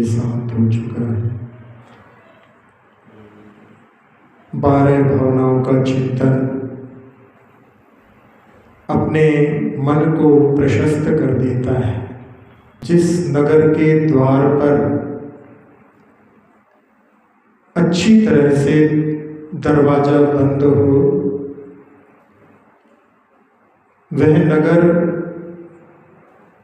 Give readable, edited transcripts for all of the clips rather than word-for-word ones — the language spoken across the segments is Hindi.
बजे शांत हो चुका है। 12 भावनाओं का चिंतन अपने मन को प्रशस्त कर देता है। जिस नगर के द्वार पर अच्छी तरह से दरवाजा बंद हो, वह नगर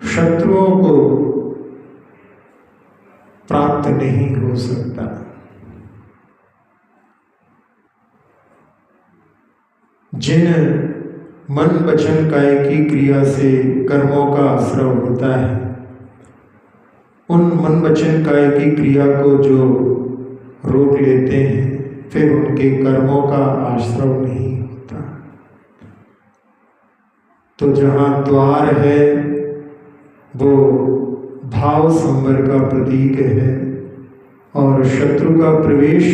शत्रुओं को प्राप्त नहीं हो सकता। जिन मन वचन काय की क्रिया से कर्मों का आश्रय होता है, उन मन वचन काय की क्रिया को जो रोक लेते हैं, फिर उनके कर्मों का आश्रय नहीं होता। तो जहाँ द्वार है वो भाव संवर का प्रतीक है, और शत्रु का प्रवेश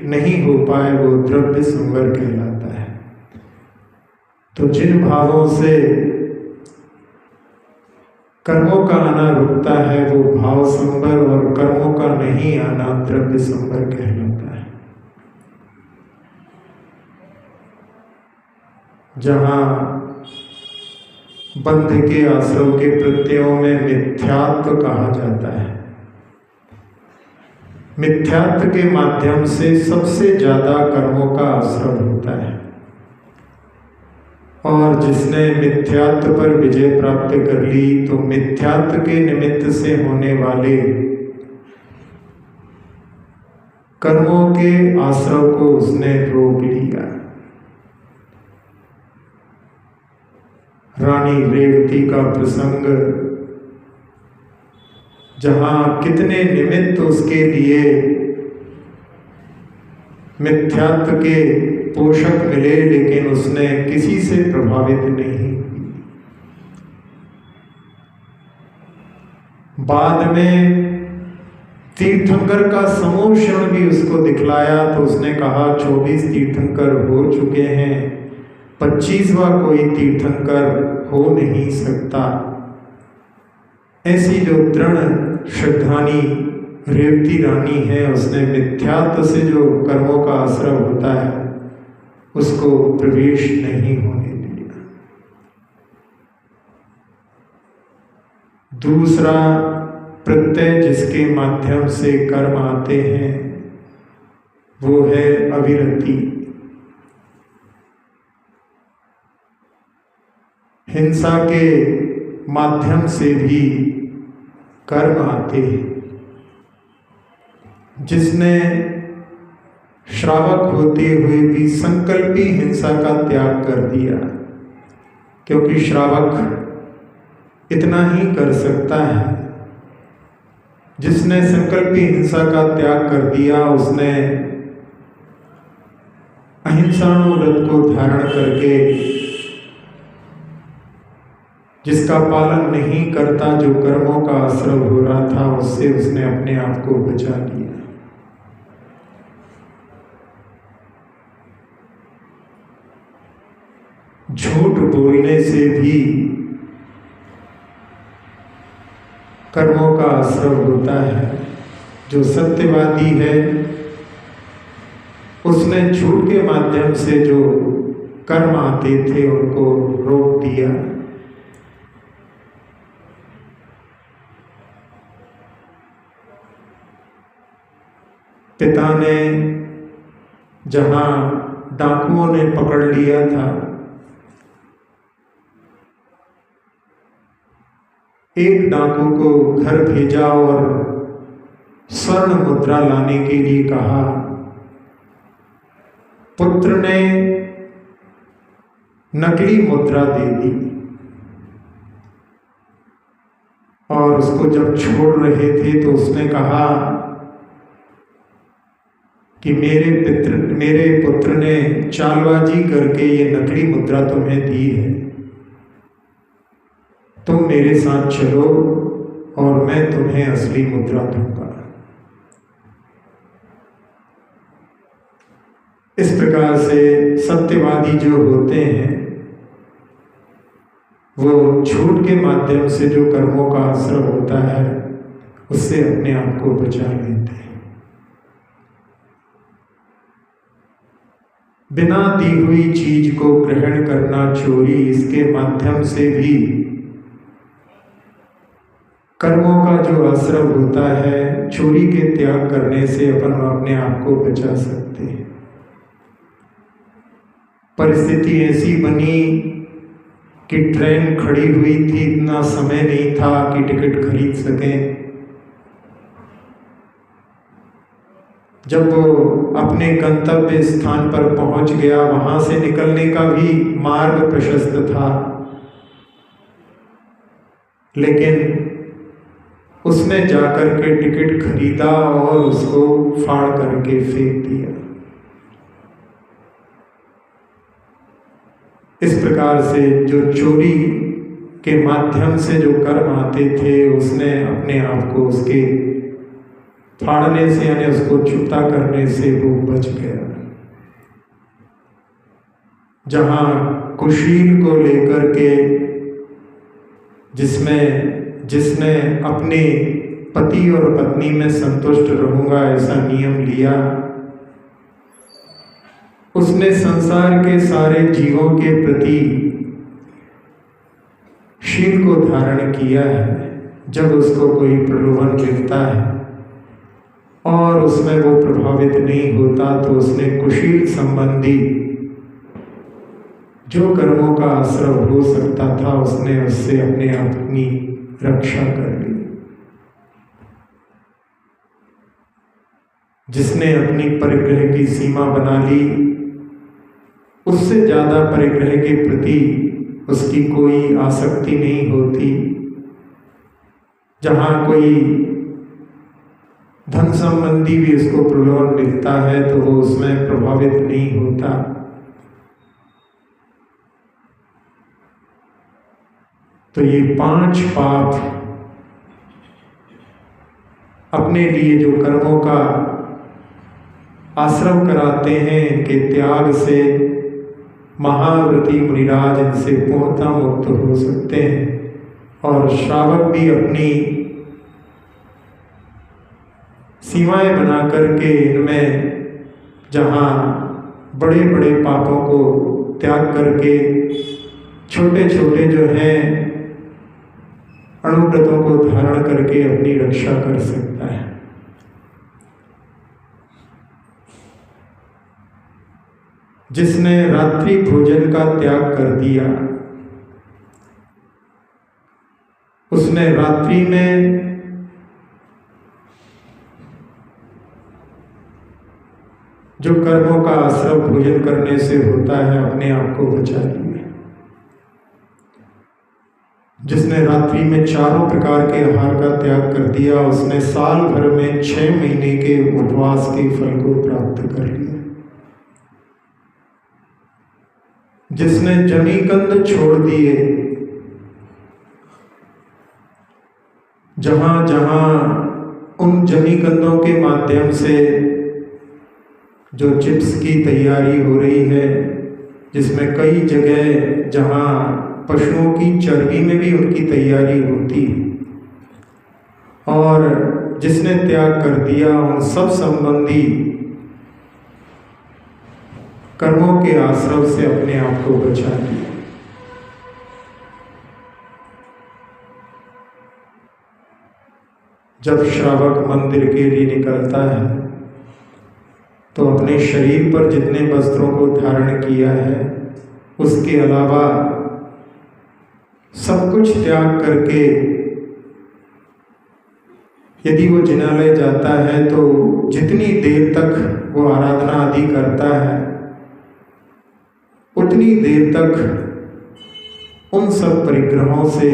नहीं हो पाए वो द्रव्य संवर कहलाता है। तो जिन भावों से कर्मों का आना रुकता है वो भाव संवर, और कर्मों का नहीं आना द्रव्य संवर कहलाता है। जहाँ बंध के आश्रव के प्रत्ययों में मिथ्यात्व कहा जाता है। मिथ्यात्व के माध्यम से सबसे ज्यादा कर्मों का आश्रव होता है, और जिसने मिथ्यात्व पर विजय प्राप्त कर ली तो मिथ्यात्व के निमित्त से होने वाले कर्मों के आश्रव को उसने रोक लिया। रानी रेवती का प्रसंग, जहाँ कितने निमित्त उसके लिए मिथ्यात्व के पोषक मिले, लेकिन उसने किसी से प्रभावित नहीं हुई। बाद में तीर्थंकर का समूह क्षण भी उसको दिखलाया, तो उसने कहा 24 तीर्थंकर हो चुके हैं, 25वां कोई तीर्थंकर हो नहीं सकता। ऐसी जो दृढ़ श्रद्धानी रेवती रानी है, उसने मिथ्यात्व से जो कर्मों का आश्रय होता है उसको प्रवेश नहीं होने दिया। दूसरा प्रत्यय जिसके माध्यम से कर्म आते हैं वो है अविरति। हिंसा के माध्यम से भी कर्म आते हैं। जिसने श्रावक होते हुए भी संकल्पी हिंसा का त्याग कर दिया, क्योंकि श्रावक इतना ही कर सकता है। जिसने संकल्पी हिंसा का त्याग कर दिया, उसने अहिंसानुव्रत को धारण करके जिसका पालन नहीं करता, जो कर्मों का आश्रय हो रहा था, उससे उसने अपने आप को बचा लिया। झूठ बोलने से भी कर्मों का आश्रय होता है। जो सत्यवादी है उसने झूठ के माध्यम से जो कर्म आते थे उनको रोक दिया। पिता ने जहां डाकुओं ने पकड़ लिया था, एक डाकू को घर भेजा और स्वर्ण मुद्रा लाने के लिए कहा। पुत्र ने नकली मुद्रा दे दी, और उसको जब छोड़ रहे थे तो उसने कहा कि मेरे पुत्र ने चालबाजी करके ये नकली मुद्रा तुम्हें दी है, तुम मेरे साथ चलो और मैं तुम्हें असली मुद्रा दूंगा। इस प्रकार से सत्यवादी जो होते हैं वो झूठ के माध्यम से जो कर्मों का आश्रय होता है उससे अपने आप को बचा लेते हैं। बिना दी हुई चीज को ग्रहण करना चोरी, इसके माध्यम से भी कर्मों का जो आश्रव होता है, चोरी के त्याग करने से अपन अपने आप को बचा सकते हैं। परिस्थिति ऐसी बनी कि ट्रेन खड़ी हुई थी, इतना समय नहीं था कि टिकट खरीद सकें। जब वो अपने गंतव्य स्थान पर पहुंच गया, वहां से निकलने का भी मार्ग प्रशस्त था, लेकिन उसने जाकर के टिकट खरीदा और उसको फाड़ करके फेंक दिया। इस प्रकार से जो चोरी के माध्यम से जो कर्म आते थे, उसने अपने आप को उसके फाड़ने से यानी उसको चुकता करने से वो बच गया। जहाँ कुशील को लेकर के जिसने अपने पति और पत्नी में संतुष्ट रहूंगा ऐसा नियम लिया, उसने संसार के सारे जीवों के प्रति शील को धारण किया है। जब उसको कोई प्रलोभन मिलता है और उसमें वो प्रभावित नहीं होता, तो उसने कुशील संबंधी जो कर्मों का आश्रव हो सकता था, उसने उससे अपनी रक्षा कर ली। जिसने अपनी परिग्रह की सीमा बना ली, उससे ज्यादा परिग्रह के प्रति उसकी कोई आसक्ति नहीं होती। जहाँ कोई धन संबंधी भी उसको प्रलोभन मिलता है तो वो उसमें प्रभावित नहीं होता। तो ये 5 पाप अपने लिए जो कर्मों का आश्रव कराते हैं, इनके त्याग से महाव्रती मुनिराज इनसे पूर्णतः मुक्त हो सकते हैं। और श्रावक भी अपनी सीमाएं बना करके इनमें जहाँ बड़े बड़े पापों को त्याग करके छोटे छोटे जो हैं अणुव्रतों को धारण करके अपनी रक्षा कर सकता है। जिसने रात्रि भोजन का त्याग कर दिया, उसने रात्रि में जो कर्मों का आश्रव भोजन करने से होता है, अपने आप को बचा लिया। जिसने रात्रि में चारों प्रकार के आहार का त्याग कर दिया, उसने साल भर में 6 महीने के उपवास के फल को प्राप्त कर लिया। जिसने जमीकंद छोड़ दिए, जहां जहां उन जमीकंदों के माध्यम से जो चिप्स की तैयारी हो रही है, जिसमें कई जगह जहां पशुओं की चर्बी में भी उनकी तैयारी होती है, और जिसने त्याग कर दिया उन सब संबंधी कर्मों के आश्रव से अपने आप को बचा लिया। जब श्रावक मंदिर के लिए निकलता है तो अपने शरीर पर जितने वस्त्रों को धारण किया है उसके अलावा सब कुछ त्याग करके यदि वो जिनालय जाता है तो जितनी देर तक वो आराधना आदि करता है उतनी देर तक उन सब परिग्रहों से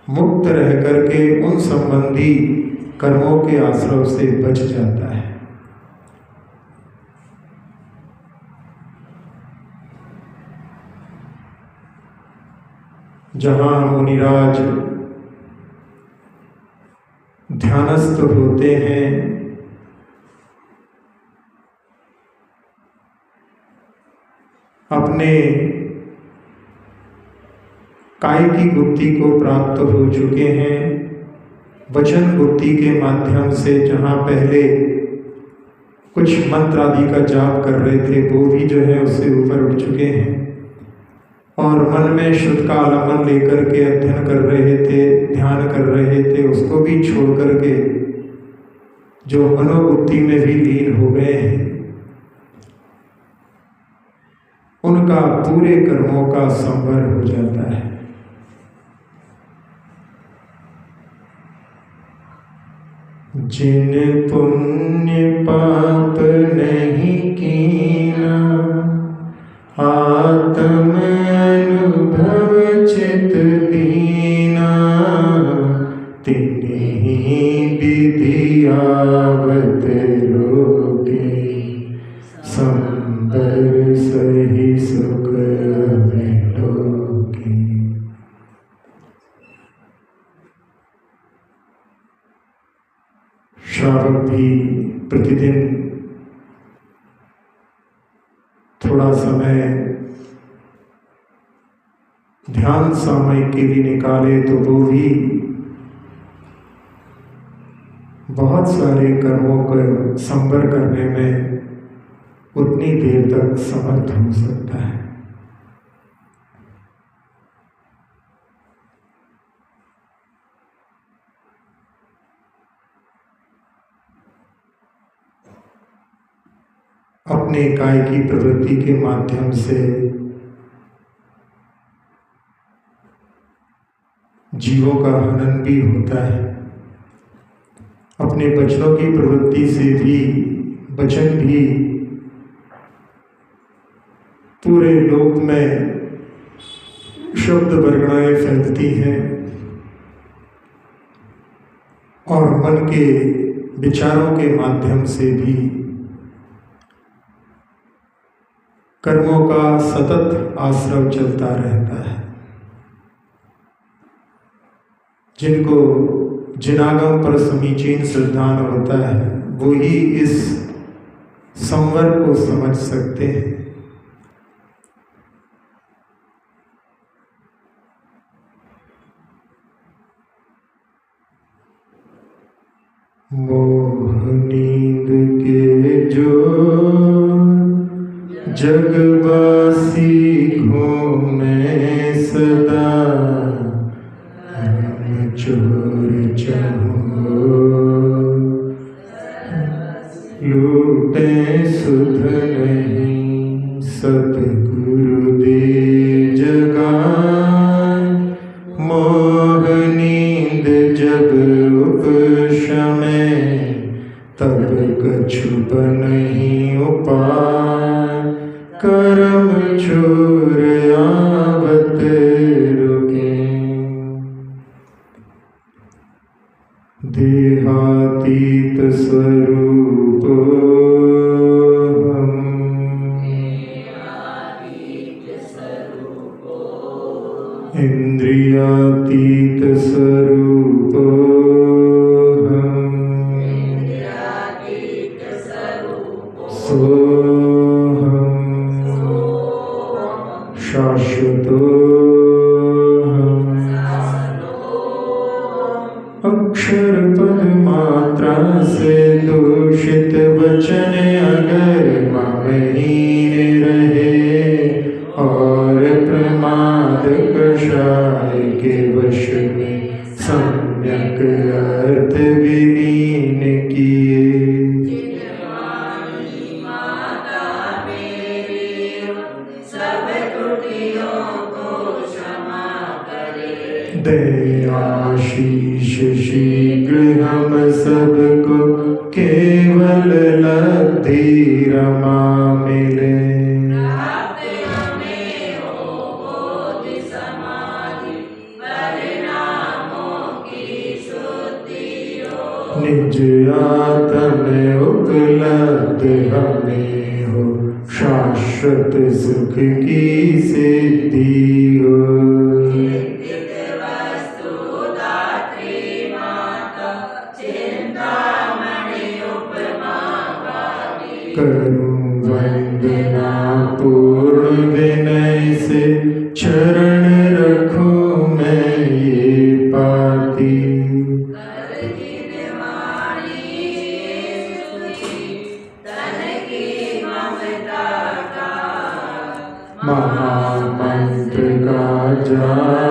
मुक्त रह करके उन संबंधी कर्मों के आश्रव से बच जाता है। जहां मुनिराज ध्यानस्थ होते हैं, अपने काय की गुप्ति को प्राप्त हो चुके हैं, वचन बुद्धि के माध्यम से जहाँ पहले कुछ मंत्र आदि का जाप कर रहे थे वो भी जो है उससे ऊपर उठ चुके हैं और मन में शुद्ध का आलम्बन लेकर के अध्ययन कर रहे थे, ध्यान कर रहे थे, उसको भी छोड़ करके जो मनोबुद्धि में भी लीन हो गए हैं, उनका पूरे कर्मों का संवर हो जाता है। जिन पुण्य पाप नहीं कीना, आत्म अनुभव चित दीना, तिन्हीं विधि आवत रोगे, संबर सही सुख लोगे। श्रावक भी प्रतिदिन थोड़ा समय ध्यान सामयिक के लिए निकाले तो वो भी बहुत सारे कर्मों को संवर करने में उतनी देर तक समर्थ हो सकता है। अपने काय की प्रवृत्ति के माध्यम से जीवों का हनन भी होता है। अपने वचनों की प्रवृत्ति से भी वचन भी पूरे लोक में शब्द वर्गणाएं फैलती हैं और मन के विचारों के माध्यम से भी कर्मों का सतत आश्रव चलता रहता है। जिनको जिनागम पर समीचीन श्रद्धान होता है वो ही इस संवर को समझ सकते हैं। मोह नींद के जो जगवासी घूमे सदा, हम चोर चाहो लूटे सुध नहीं, सतगुरु दे जगाए, मोह नींद जब उपशमे, तब कछु नहीं उपाय, करम छोर आवत रुके। देहातीत स्वरूप हम, इंद्रियातीत स्वरूप हम, सोहम शाश्वतो अक्षर पद मात्रा से दूषित वचन अगर महीन रहे, और प्रमाद कषाय के वश में सम्यक अर्थ विलीन किए। दयाशीष शीघ्र हम सबको केवल लब्धि रमा मिले। निज आत्म उपलब्ध हमें हो, शाश्वत सुख की सिद्धि हो। करूं वंदना पूर्ण विनय से, चरण रखूं मैं ये पाती, महामंत्र का जाप